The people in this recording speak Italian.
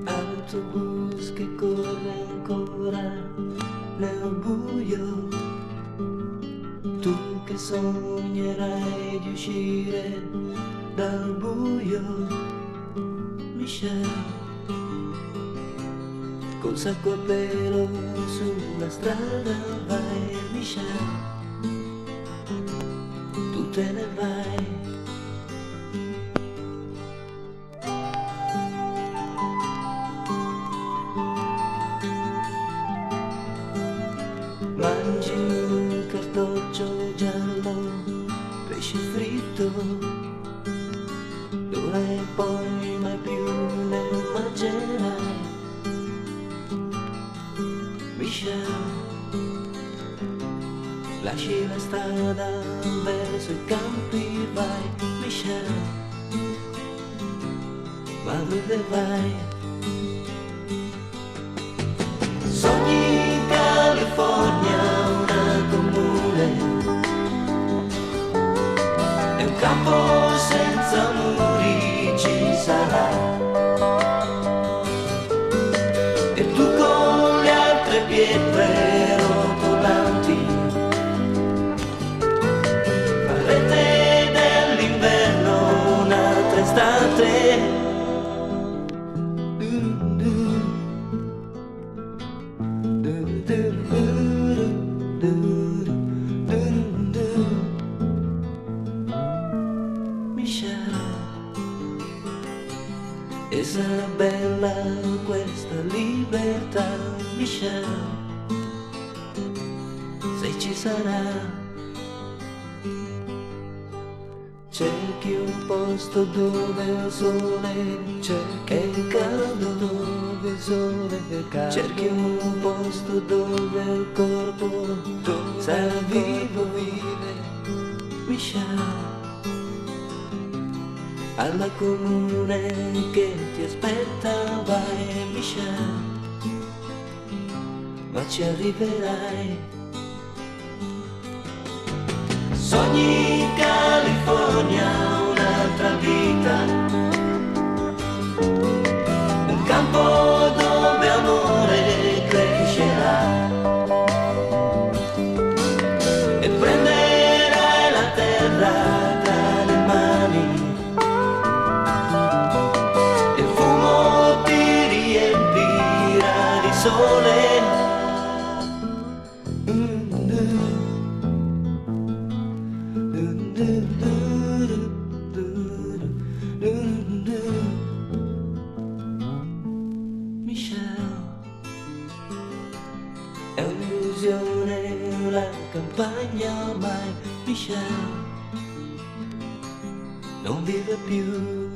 Autobus che corre ancora nel buio, tu che sognerai di uscire dal buio, Michelle, col sacco a pelo sulla strada vai, Michelle, tu te ne vai. Mangi un cartoccio giallo, pesce fritto, d'ora e poi mai più ne mangerai, Michelle, lasci la strada verso i campi, vai, Michelle, ma dove vai? Sogni in California, una comune, e un campo senza muri ci sarà, e tu con le altre pietre rotolanti farete dell'inverno un'altra estate. Michelle, e sarà bella questa libertà, Michelle, se ci sarà. Cerchi un posto dove il sole cerca il caldo, dove il sole è caldo. Cerchi un posto dove il corpo sarà vivo, vive, Michelle, alla comune che ti aspetta vai, Michelle, ma ci arriverai. Sogni in California, un'altra vita, un campo dove amore crescerà, e prenderai la terra tra le mani, e il fumo ti riempirà di sole. Michelle, è un'illusione la campagna ormai, Michelle, non vive più.